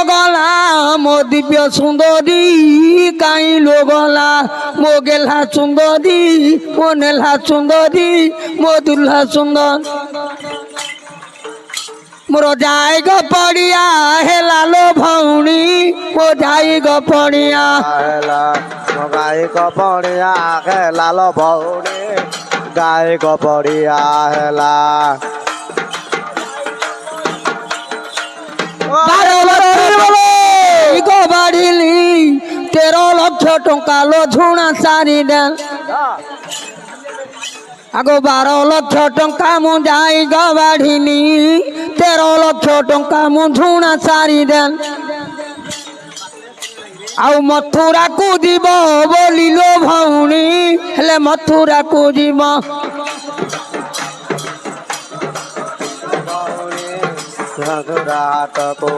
গলা মো দিব্য সুন্দরী কাই লো গলা মো গেলহা সুন্দরী মো নেলহা সুন্দরী মো দুলহা সুন্দর मोर जाए गो पड़िया हेला लो भौणी मो जाए गो पड़िया गाय को पड़िया हेला लो भौणी गाय को पड़िया हेला 13 লক্ষ টঙ্কা লো ঝুଣା সারি দেন আগো 12 লক্ষ টঙ্কা মু যাই গবাড়িনি 13 লক্ষ টঙ্কা মু ঝুଣା সারি দেন আউ মথুরা কু দিব বলিলো ভৌণী হেলে মথুরা কু দিব मथुरा हाट को